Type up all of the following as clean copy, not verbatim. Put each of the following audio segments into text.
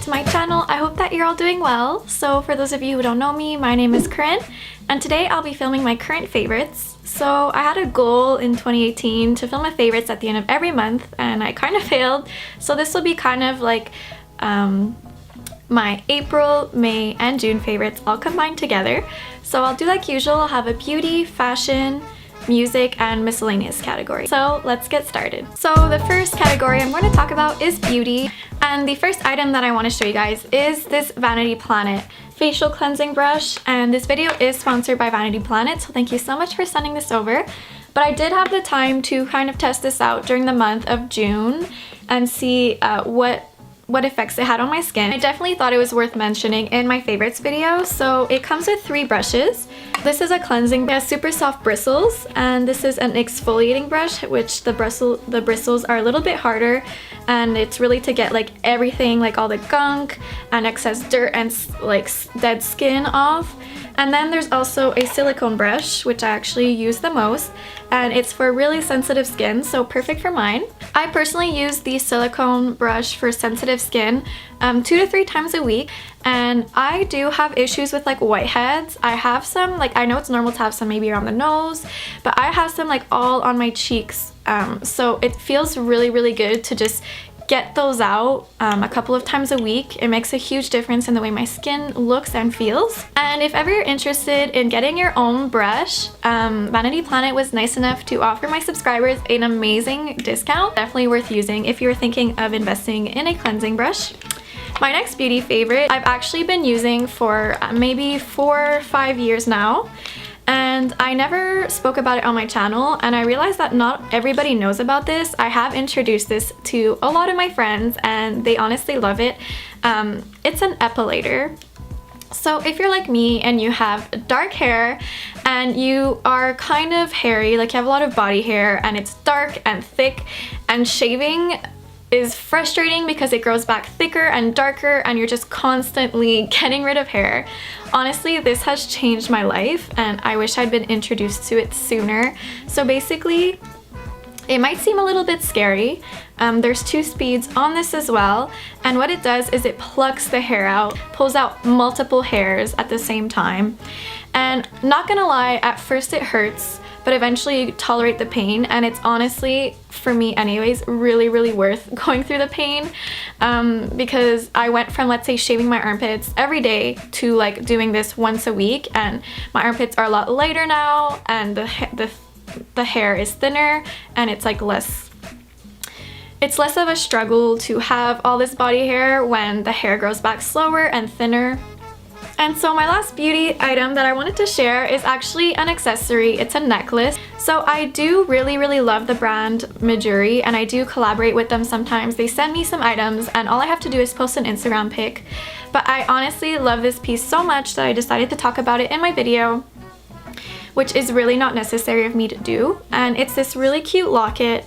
to my channel. I hope that you're all doing well. So for those of you who don't know me, my name is Karine, and today I'll be filming my current favorites. So I had a goal in 2018 to film my favorites at the end of every month, and I kind of failed. So this will be kind of like my April, May, and June favorites all combined together. So I'll do like usual. I'll have a beauty, fashion, music, and miscellaneous category. So let's get started. So the first category I'm going to talk about is beauty, and the first item that I want to show you guys is this Vanity Planet facial cleansing brush, and this video is sponsored by Vanity Planet, so thank you so much for sending this over. But I did have the time to kind of test this out during the month of June and see what effects it had on my skin. I definitely thought it was worth mentioning in my favorites video. So it comes with 3 brushes. This is a cleansing brush, super soft bristles, and this is an exfoliating brush, which the bristles are a little bit harder, and it's really to get like everything, like all the gunk and excess dirt and like dead skin off. And then there's also a silicone brush, which I actually use the most, and it's for really sensitive skin, so perfect for mine. I personally use the silicone brush for sensitive skin 2 to 3 times a week, and I do have issues with like whiteheads. I have some, like, I know it's normal to have some maybe around the nose, but I have some like all on my cheeks, so it feels really good to just get those out a couple of times a week. It makes a huge difference in the way my skin looks and feels. And if ever you're interested in getting your own brush, Vanity Planet was nice enough to offer my subscribers an amazing discount. Definitely worth using if you're thinking of investing in a cleansing brush. My next beauty favorite I've actually been using for maybe 4 or 5 years now, and I never spoke about it on my channel, and I realized that not everybody knows about this. I have introduced this to a lot of my friends and they honestly love it. It's an epilator. So if you're like me and you have dark hair and you are kind of hairy, like you have a lot of body hair and it's dark and thick, and shaving is frustrating because it grows back thicker and darker and you're just constantly getting rid of hair. Honestly, this has changed my life and I wish I'd been introduced to it sooner. So basically, it might seem a little bit scary. There's 2 speeds on this as well, and what it does is it plucks the hair out, pulls out multiple hairs at the same time. And not gonna lie, at first it hurts, but eventually you tolerate the pain, and it's honestly, for me anyways, really worth going through the pain, because I went from, let's say, shaving my armpits every day to like doing this once a week, and my armpits are a lot lighter now, and the hair is thinner, and it's like less of a struggle to have all this body hair when the hair grows back slower and thinner. And so my last beauty item that I wanted to share is actually an accessory. It's a necklace. So I do really love the brand Midori, and I do collaborate with them sometimes. They send me some items and all I have to do is post an Instagram pic. But I honestly love this piece so much that I decided to talk about it in my video, which is really not necessary of me to do. And it's this really cute locket.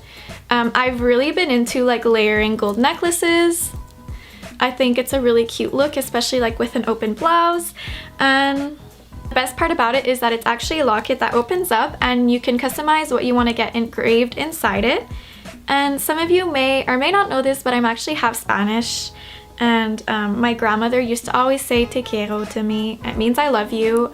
I've really been into like layering gold necklaces. I think it's a really cute look, especially like with an open blouse. And the best part about it is that it's actually a locket that opens up and you can customize what you want to get engraved inside it. And some of you may or may not know this, but I'm actually half Spanish, and my grandmother used to always say te quiero to me. It means I love you.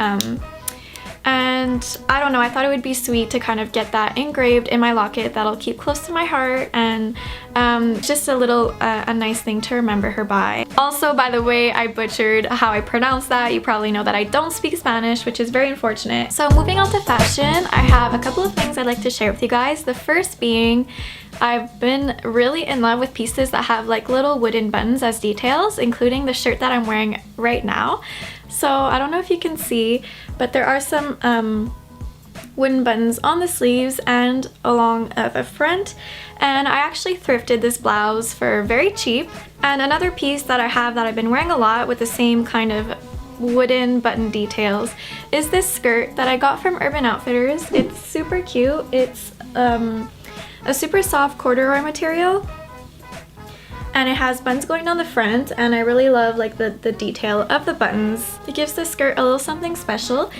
And I don't know, I thought it would be sweet to kind of get that engraved in my locket that'll keep close to my heart, and just a little a nice thing to remember her by. Also, by the way, I butchered how I pronounce that. You probably know that I don't speak Spanish, which is very unfortunate. So moving on to fashion, I have a couple of things I'd like to share with you guys. The first being, I've been really in love with pieces that have like little wooden buttons as details, including the shirt that I'm wearing right now. So I don't know if you can see, but there are some wooden buttons on the sleeves and along the front, and I actually thrifted this blouse for very cheap. And another piece that I have that I've been wearing a lot with the same kind of wooden button details is this skirt that I got from Urban Outfitters. It's super cute. It's a super soft corduroy material, and it has buttons going down the front, and I really love like the detail of the buttons. It gives the skirt a little something special.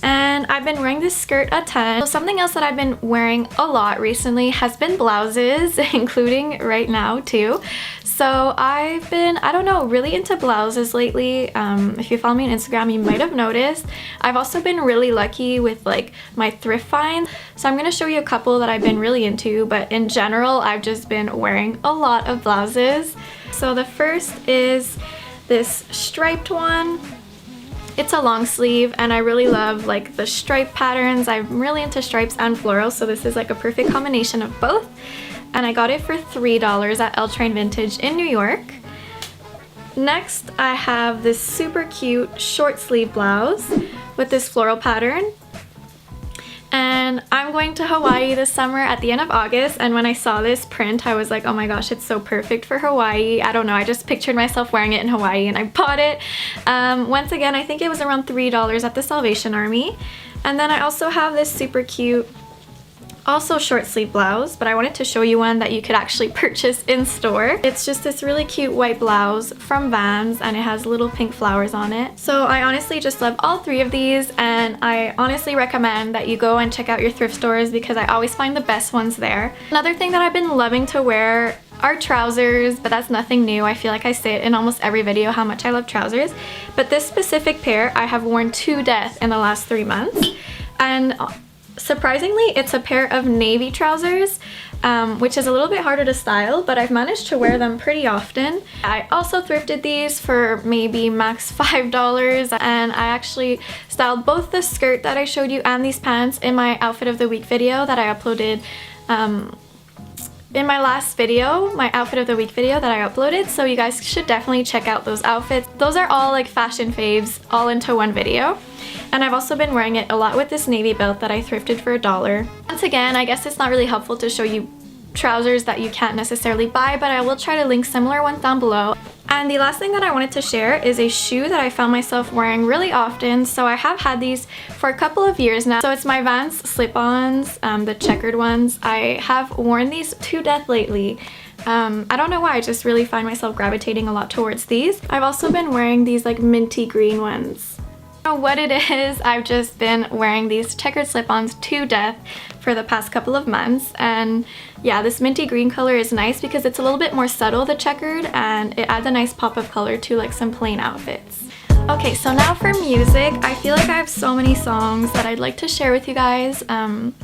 and I've been wearing this skirt a ton. So something else that I've been wearing a lot recently has been blouses, including right now too. So I've been, I don't know, really into blouses lately. If you follow me on Instagram, you might have noticed. I've also been really lucky with like my thrift finds. So I'm going to show you a couple that I've been really into, but in general, I've just been wearing a lot of blouses. So the first is this striped one. It's a long sleeve and I really love like the stripe patterns. I'm really into stripes and florals, so this is like a perfect combination of both. And I got it for $3 at L Train Vintage in New York. Next, I have this super cute short sleeve blouse with this floral pattern. And I'm going to Hawaii this summer at the end of August, and when I saw this print, I was like, oh my gosh, it's so perfect for Hawaii. I don't know, I just pictured myself wearing it in Hawaii and I bought it. Once again, I think it was around $3 at the Salvation Army. And then I also have this super cute also short sleeve blouse, but I wanted to show you one that you could actually purchase in store. It's just this really cute white blouse from Vans and it has little pink flowers on it. So I honestly just love all three of these, and I honestly recommend that you go and check out your thrift stores because I always find the best ones there. Another thing that I've been loving to wear are trousers, but that's nothing new. I feel like I say it in almost every video how much I love trousers, but this specific pair I have worn to death in the last 3 months. And surprisingly, it's a pair of navy trousers, which is a little bit harder to style, but I've managed to wear them pretty often. I also thrifted these for maybe max $5, and I actually styled both the skirt that I showed you and these pants in my outfit of the week video that I uploaded in my last video, my outfit of the week video that I uploaded, so you guys should definitely check out those outfits. Those are all like fashion faves all into one video. And I've also been wearing it a lot with this navy belt that I thrifted for $1. Once again, I guess it's not really helpful to show you trousers that you can't necessarily buy, but I will try to link similar ones down below. And the last thing that I wanted to share is a shoe that I found myself wearing really often. So I have had these for a couple of years now. So it's my Vans slip-ons, the checkered ones. I have worn these to death lately. I don't know why, I just really find myself gravitating a lot towards these. I've also been wearing these like minty green ones. I don't know what it is, I've just been wearing these checkered slip-ons to death for the past couple of months, and yeah, this minty green color is nice because it's a little bit more subtle, the checkered, and it adds a nice pop of color to like some plain outfits. Okay, so now for music. I feel like I have so many songs that I'd like to share with you guys, but I'm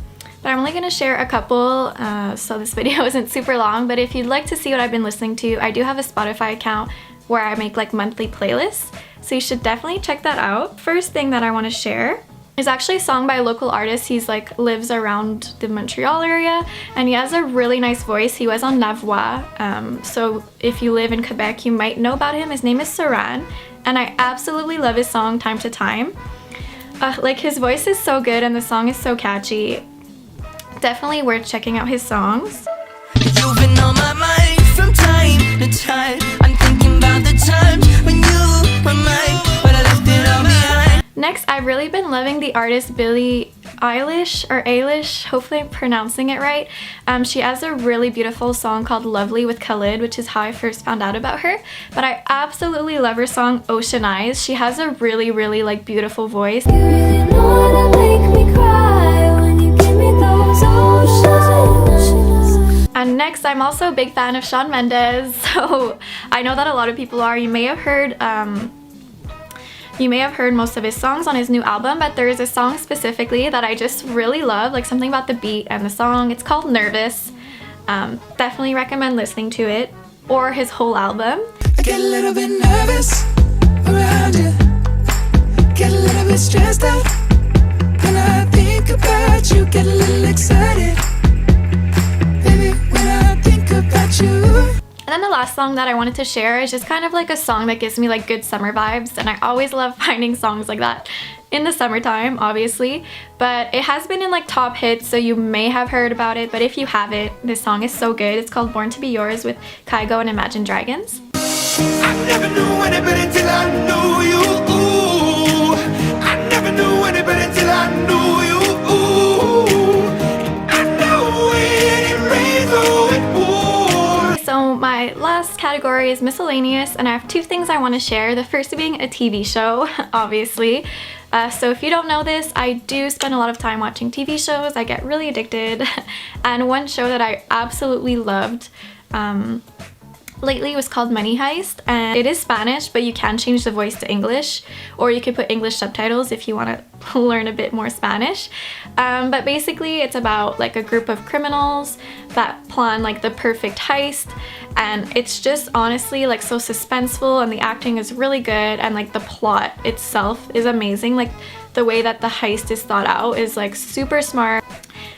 only going to share a couple, so this video isn't super long, but if you'd like to see what I've been listening to, I do have a Spotify account where I make like monthly playlists, so you should definitely check that out. First thing that I want to share is actually a song by a local artist. He's like lives around the Montreal area and he has a really nice voice. He was on La Voix, so if you live in Quebec you might know about him. His name is Saran and I absolutely love his song Time to Time. Like his voice is so good and the song is so catchy. Definitely worth checking out his songs. You've been on my mind from time to time. I'm thinking about the times when you were mine, but I left it all behind. Next, I've really been loving the artist Billie Eilish, or Eilish, hopefully I'm pronouncing it right. She has a really beautiful song called Lovely with Khalid, which is how I first found out about her. But I absolutely love her song Ocean Eyes. She has a really, really like beautiful voice. You really know to make me cry when you give me those oceans. And next, I'm also a big fan of Shawn Mendes, so I know that a lot of people are. You may have heard most of his songs on his new album, but there is a song specifically that I just really love, like something about the beat and the song. It's called Nervous. Definitely recommend listening to it, or his whole album. I get a little bit nervous around you, get a little bit stressed out when I think about you, get a little excited, baby, when I think about you. And then the last song that I wanted to share is just kind of like a song that gives me like good summer vibes, and I always love finding songs like that in the summertime, obviously, but it has been in like top hits, so you may have heard about it, but if you haven't, this song is so good. It's called Born to Be Yours with Kygo and Imagine Dragons. I never knew anybody till I knew you. Ooh. I never knew anybody till I knew you. Ooh. I know when it rains, oh it pours. So my last category is miscellaneous, and I have two things I want to share. The first being a TV show, obviously. So if you don't know this, I do spend a lot of time watching TV shows. I get really addicted. And one show that I absolutely loved lately was called Heist, and it is Spanish, but you can change the voice to English, or you could put English subtitles if you want to learn a bit more Spanish. But basically it's about like a group of criminals that plan like the perfect heist, and it's just honestly like so suspenseful, and the acting is really good, and like the plot itself is amazing. Like the way that the heist is thought out is like super smart.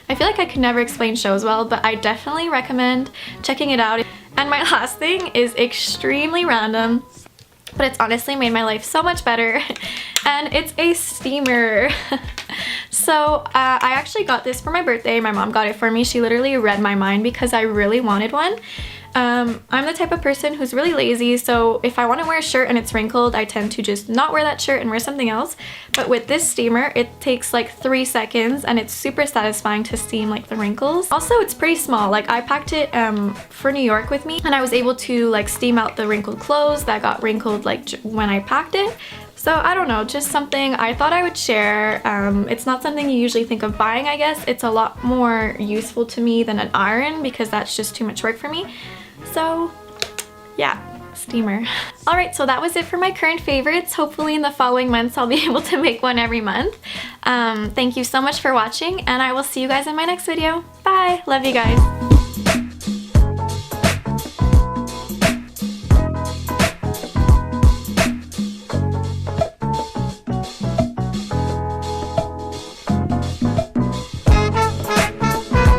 I feel like I could never explain shows well, but I definitely recommend checking it out. And my last thing is extremely random, but it's honestly made my life so much better, and it's a steamer. So I actually got this for my birthday. My mom got it for me. She literally read my mind because I really wanted one. I'm the type of person who's really lazy, so if I want to wear a shirt and it's wrinkled, I tend to just not wear that shirt and wear something else. But with this steamer, it takes like 3 seconds, and it's super satisfying to steam like the wrinkles. Also, it's pretty small. Like I packed it for New York with me, and I was able to like steam out the wrinkled clothes that got wrinkled like when I packed it. So I don't know, just something I thought I would share. It's not something you usually think of buying, I guess. It's a lot more useful to me than an iron because that's just too much work for me. So yeah, steamer. Alright, so that was it for my current favorites. Hopefully in the following months I'll be able to make one every month. Thank you so much for watching, and I will see you guys in my next video. Bye! Love you guys.